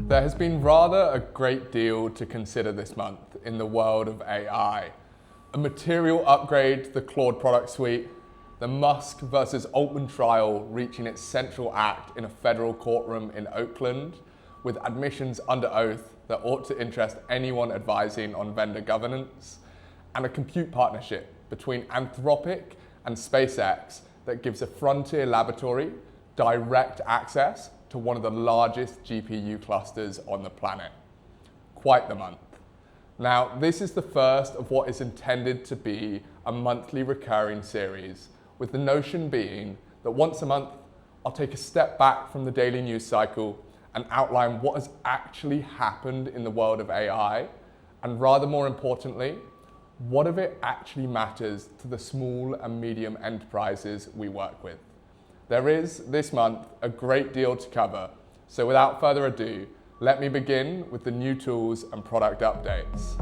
There has been rather a great deal to consider this month in the world of AI. A material upgrade to the Claude product suite, the Musk versus Altman trial reaching its central act in a federal courtroom in Oakland, with admissions under oath that ought to interest anyone advising on vendor governance, and a compute partnership between Anthropic and SpaceX that gives a frontier laboratory direct access to one of the largest GPU clusters on the planet. Quite the month. Now, this is the first of what is intended to be a monthly recurring series, with the notion being that once a month, I'll take a step back from the daily news cycle and outline what has actually happened in the world of AI, and rather more importantly, what of it actually matters to the small and medium enterprises we work with. There is, this month, a great deal to cover, so without further ado, let me begin with the new tools and product updates.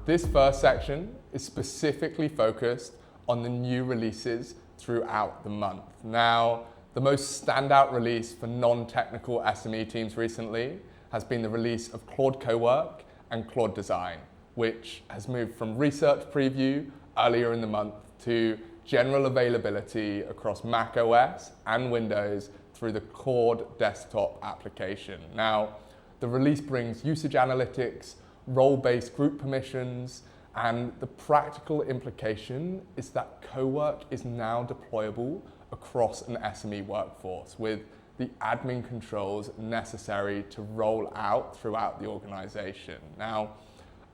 This first section is specifically focused on the new releases throughout the month. Now, the most standout release for non-technical SME teams recently has been the release of Claude CoWork and Claude Design, which has moved from research preview earlier in the month to general availability across Mac OS and Windows through the Claude desktop application. Now, the release brings usage analytics, role-based group permissions, and the practical implication is that CoWork is now deployable across an SME workforce with the admin controls necessary to roll out throughout the organization. Now,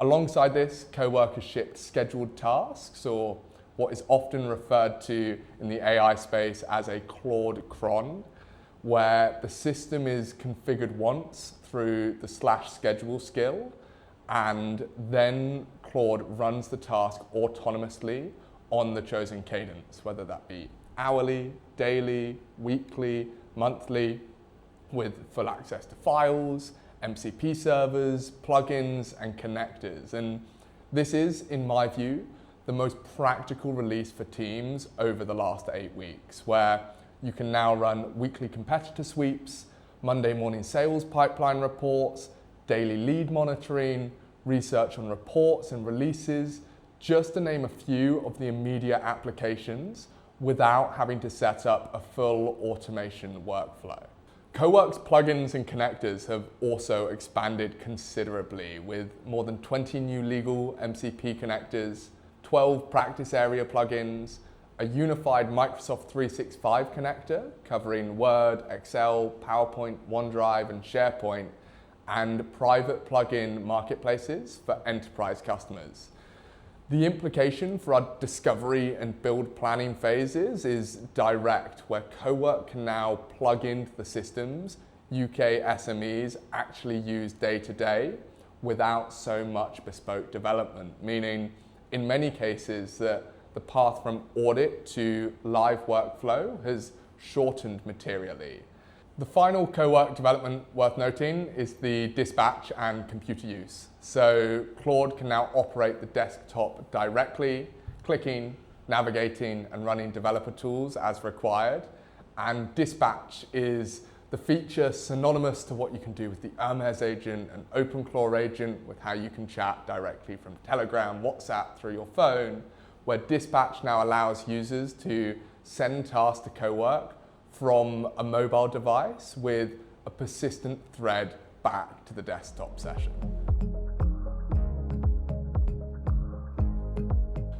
alongside this, CoWork has shipped scheduled tasks, or what is often referred to in the AI space as a Claude cron, where the system is configured once through the /schedule skill, and then Claude runs the task autonomously on the chosen cadence, whether that be hourly, daily, weekly, monthly, with full access to files, MCP servers, plugins, and connectors. And this is, in my view, the most practical release for teams over the last 8 weeks, where you can now run weekly competitor sweeps, Monday morning sales pipeline reports, daily lead monitoring, research on reports and releases, just to name a few of the immediate applications without having to set up a full automation workflow. CoWork's plugins and connectors have also expanded considerably, with more than 20 new legal MCP connectors, 12 practice area plugins, a unified Microsoft 365 connector covering Word, Excel, PowerPoint, OneDrive, and SharePoint, and private plugin marketplaces for enterprise customers. The implication for our discovery and build planning phases is direct, where CoWork can now plug into the systems UK SMEs actually use day to day without so much bespoke development, meaning in many cases that the path from audit to live workflow has shortened materially. The final CoWork development worth noting is the dispatch and computer use. So Claude can now operate the desktop directly, clicking, navigating, and running developer tools as required. And dispatch is the feature synonymous to what you can do with the Hermes agent and OpenClaw agent, with how you can chat directly from Telegram, WhatsApp through your phone, where dispatch now allows users to send tasks to CoWork from a mobile device with a persistent thread back to the desktop session.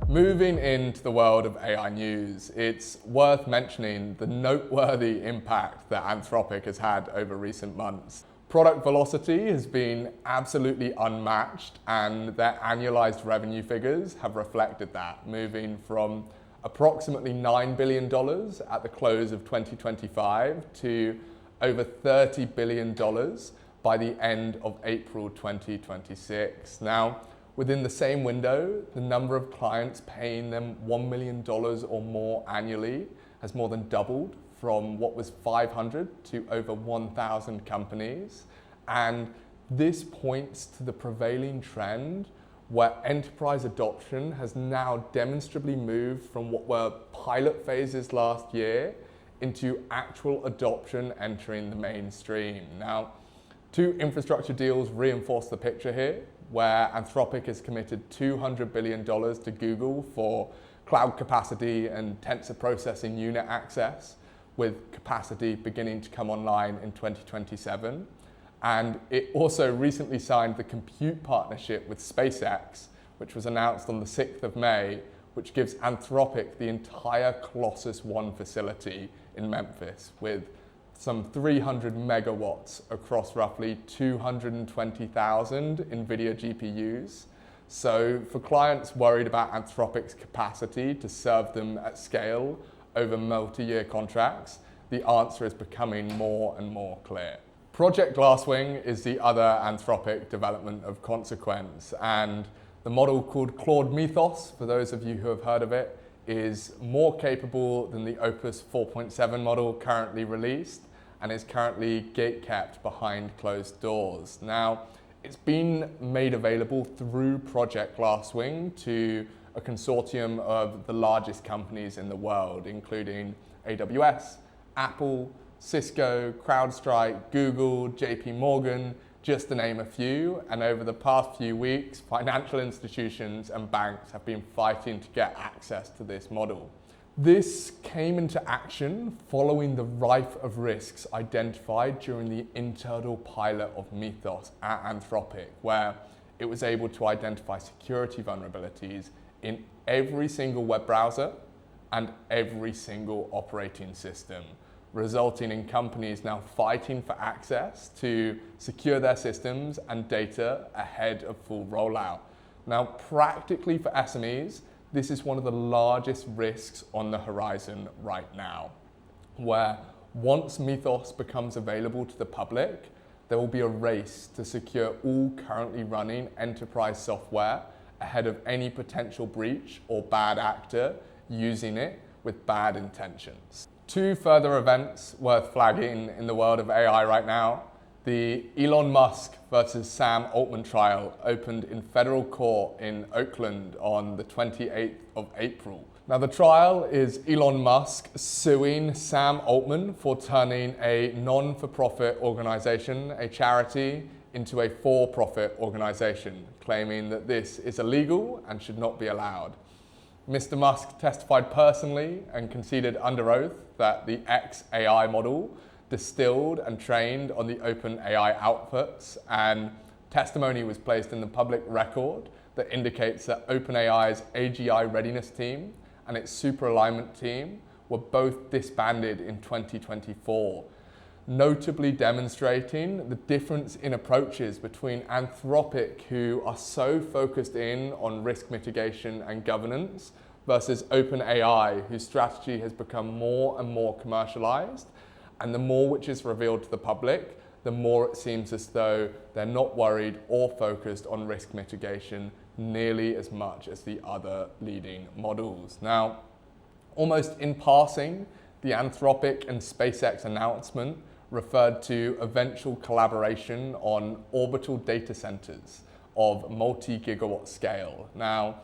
Moving into the world of AI news, it's worth mentioning the noteworthy impact that Anthropic has had over recent months. Product velocity has been absolutely unmatched, and their annualized revenue figures have reflected that, moving from approximately $9 billion at the close of 2025 to over $30 billion by the end of April 2026. Now, within the same window, the number of clients paying them $1 million or more annually has more than doubled, from what was 500 to over 1,000 companies. And this points to the prevailing trend where enterprise adoption has now demonstrably moved from what were pilot phases last year into actual adoption entering the mainstream. Now, two infrastructure deals reinforce the picture here, where Anthropic has committed $200 billion to Google for cloud capacity and tensor processing unit access, with capacity beginning to come online in 2027. And it also recently signed the compute partnership with SpaceX, which was announced on the 6th of May, which gives Anthropic the entire Colossus One facility in Memphis, with some 300 megawatts across roughly 220,000 NVIDIA GPUs. So for clients worried about Anthropic's capacity to serve them at scale over multi-year contracts, the answer is becoming more and more clear. Project Glasswing is the other Anthropic development of consequence, and the model called Claude Mythos, for those of you who have heard of it, is more capable than the Opus 4.7 model currently released and is currently gate-kept behind closed doors. Now, it's been made available through Project Glasswing to a consortium of the largest companies in the world, including AWS, Apple, Cisco, CrowdStrike, Google, JP Morgan, just to name a few. And over the past few weeks, financial institutions and banks have been fighting to get access to this model. This came into action following the rife of risks identified during the internal pilot of Mythos at Anthropic, where it was able to identify security vulnerabilities in every single web browser and every single operating system, resulting in companies now fighting for access to secure their systems and data ahead of full rollout. Now, practically for SMEs, this is one of the largest risks on the horizon right now, where once Mythos becomes available to the public, there will be a race to secure all currently running enterprise software ahead of any potential breach or bad actor using it with bad intentions. Two further events worth flagging in the world of AI right now. The Elon Musk versus Sam Altman trial opened in federal court in Oakland on the 28th of April. Now, the trial is Elon Musk suing Sam Altman for turning a non-for-profit organization, a charity, into a for-profit organization, claiming that this is illegal and should not be allowed. Mr. Musk testified personally and conceded under oath that the XAI model distilled and trained on the OpenAI outputs, and testimony was placed in the public record that indicates that OpenAI's AGI readiness team and its super alignment team were both disbanded in 2024, notably demonstrating the difference in approaches between Anthropic, who are so focused in on risk mitigation and governance, versus OpenAI, whose strategy has become more and more commercialized. And the more which is revealed to the public, the more it seems as though they're not worried or focused on risk mitigation nearly as much as the other leading models. Now, almost in passing, the Anthropic and SpaceX announcement referred to eventual collaboration on orbital data centers of multi-gigawatt scale. Now,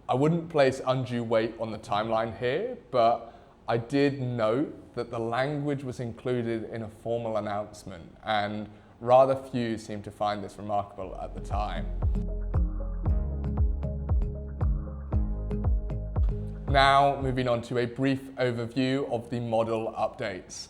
I wouldn't place undue weight on the timeline here, but I did note that the language was included in a formal announcement, and rather few seemed to find this remarkable at the time. Now, moving on to a brief overview of the model updates.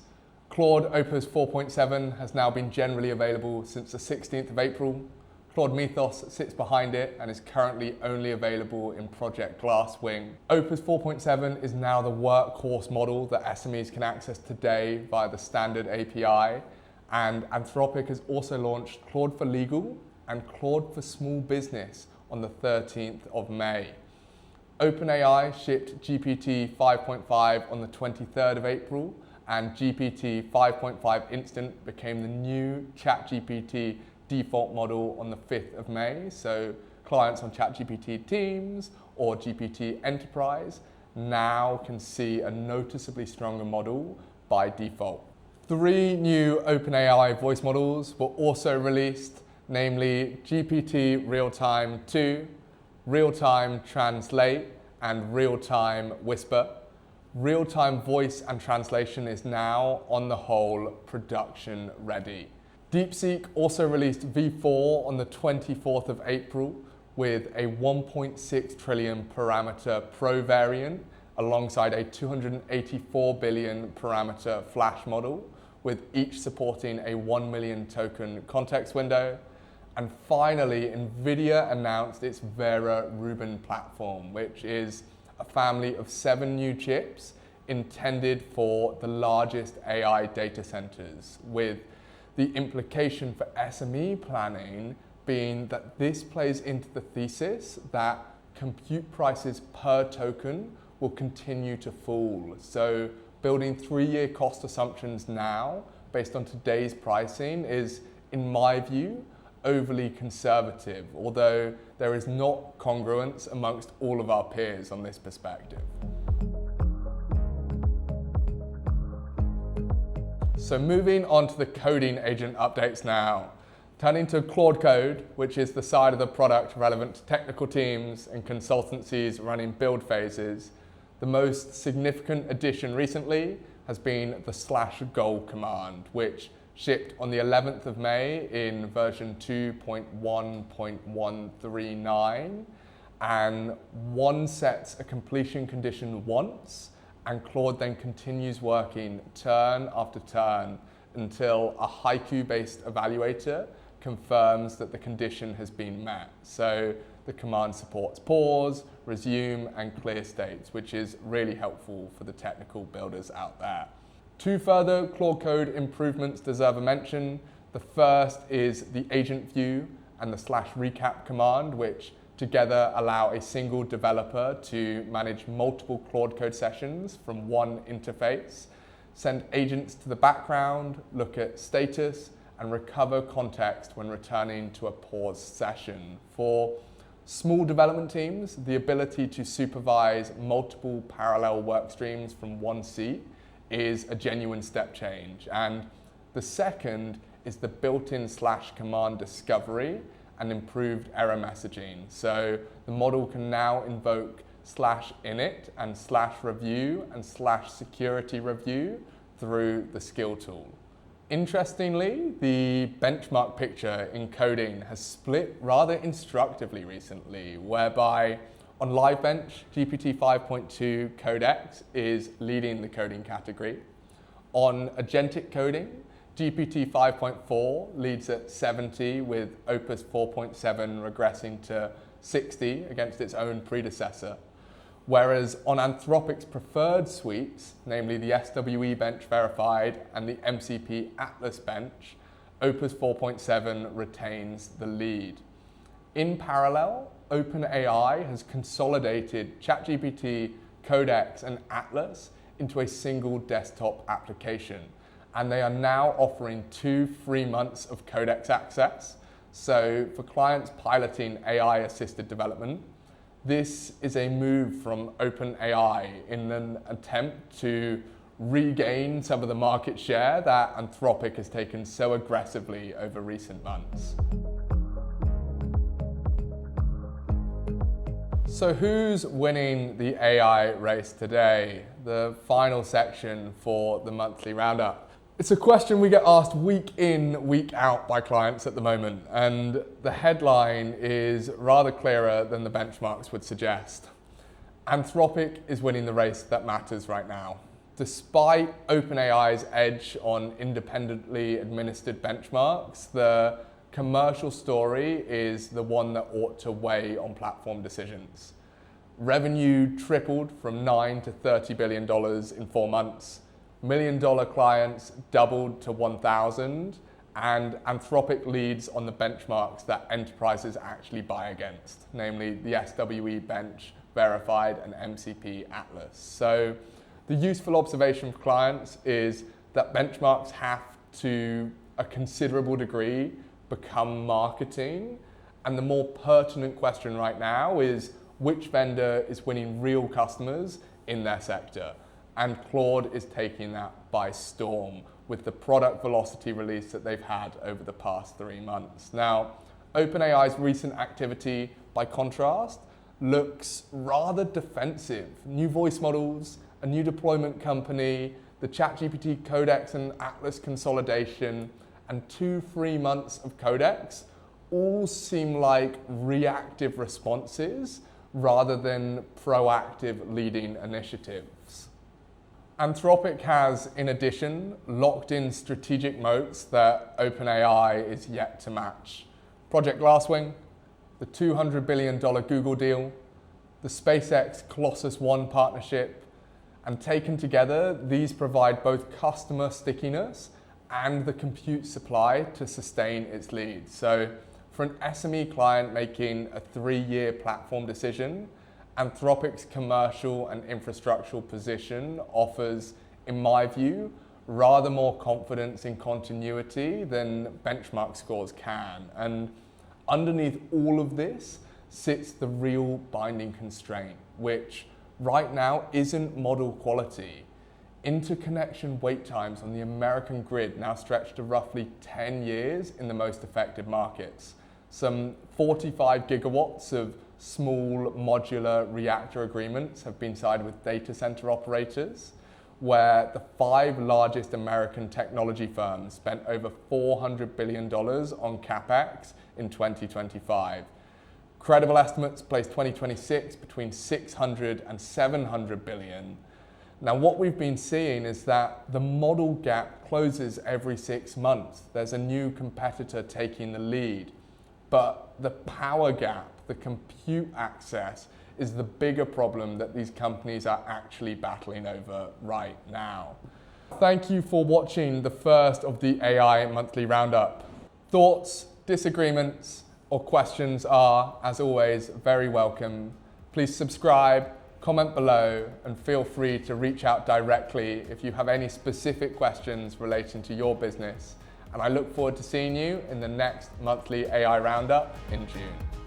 Claude Opus 4.7 has now been generally available since the 16th of April. Claude Mythos sits behind it and is currently only available in Project Glasswing. Opus 4.7 is now the workhorse model that SMEs can access today via the standard API, and Anthropic has also launched Claude for Legal and Claude for Small Business on the 13th of May. OpenAI shipped GPT 5.5 on the 23rd of April, and GPT 5.5 Instant became the new ChatGPT default model on the 5th of May. So clients on ChatGPT Teams or GPT Enterprise now can see a noticeably stronger model by default. 3 new OpenAI voice models were also released, namely GPT Real-Time 2, Real-Time Translate, and Real-Time Whisper. real-time voice and translation is now, on the whole, production ready. DeepSeek also released V4 on the 24th of April with a 1.6 trillion parameter Pro variant alongside a 284 billion parameter Flash model, with each supporting a 1 million token context window. And finally, NVIDIA announced its Vera Rubin platform, which is a family of 7 new chips intended for the largest AI data centers, with the implication for SME planning being that this plays into the thesis that compute prices per token will continue to fall. So building 3-year cost assumptions now based on today's pricing is, in my view, overly conservative, although there is not congruence amongst all of our peers on this perspective. So moving on to the coding agent updates now. Turning to Claude Code, which is the side of the product relevant to technical teams and consultancies running build phases, the most significant addition recently has been the /goal command, which shipped on the 11th of May in version 2.1.139, and one sets a completion condition once, and Claude then continues working turn after turn until a haiku-based evaluator confirms that the condition has been met. So the command supports pause, resume, and clear states, which is really helpful for the technical builders out there. 2 further Claude Code improvements deserve a mention. The first is the agent view and the /recap command, which together allow a single developer to manage multiple Claude Code sessions from one interface, send agents to the background, look at status, and recover context when returning to a paused session. For small development teams, the ability to supervise multiple parallel work streams from one seat is a genuine step change. And the second is the built-in /command discovery and improved error messaging. So the model can now invoke /init and /review and /security review through the skill tool. Interestingly, the benchmark picture in coding has split rather instructively recently, whereby on LiveBench, GPT 5.2 Codex is leading the coding category. On agentic coding, GPT 5.4 leads at 70, with Opus 4.7 regressing to 60 against its own predecessor. Whereas on Anthropic's preferred suites, namely the SWE bench verified and the MCP Atlas bench, Opus 4.7 retains the lead. In parallel, OpenAI has consolidated ChatGPT, Codex, and Atlas into a single desktop application. And they are now offering 2 free months of Codex access. So for clients piloting AI-assisted development, this is a move from OpenAI in an attempt to regain some of the market share that Anthropic has taken so aggressively over recent months. So who's winning the AI race today? The final section for the monthly roundup. It's a question we get asked week in, week out by clients at the moment, and the headline is rather clearer than the benchmarks would suggest. Anthropic is winning the race that matters right now. Despite OpenAI's edge on independently administered benchmarks, the commercial story is the one that ought to weigh on platform decisions. Revenue tripled from $9 to $30 billion in 4 months. $1 million clients doubled to 1,000, and Anthropic leads on the benchmarks that enterprises actually buy against, namely the SWE bench, verified, and MCP Atlas. So the useful observation for clients is that benchmarks have to a considerable degree become marketing, and the more pertinent question right now is which vendor is winning real customers in their sector. And Claude is taking that by storm with the product velocity release that they've had over the past 3 months. Now, OpenAI's recent activity, by contrast, looks rather defensive. New voice models, a new deployment company, the ChatGPT Codex and Atlas consolidation, and 2 free months of Codex all seem like reactive responses rather than proactive leading initiatives. Anthropic has, in addition, locked in strategic moats that OpenAI is yet to match. Project Glasswing, the $200 billion Google deal, the SpaceX Colossus One partnership, and taken together, these provide both customer stickiness and the compute supply to sustain its lead. So for an SME client making a 3-year platform decision, Anthropic's commercial and infrastructural position offers, in my view, rather more confidence in continuity than benchmark scores can. And underneath all of this sits the real binding constraint, which right now isn't model quality. Interconnection wait times on the American grid now stretch to roughly 10 years in the most affected markets. Some 45 gigawatts of small modular reactor agreements have been signed with data center operators, where the 5 largest American technology firms spent over $400 billion on CapEx in 2025. Credible estimates place 2026 between 600 and 700 billion. Now, what we've been seeing is that the model gap closes every 6 months. There's a new competitor taking the lead. But the power gap, the compute access, is the bigger problem that these companies are actually battling over right now. Thank you for watching the first of the AI Monthly Roundup. Thoughts, disagreements, or questions are, as always, very welcome. Please subscribe, comment below, and feel free to reach out directly if you have any specific questions relating to your business. And I look forward to seeing you in the next monthly AI Roundup in June.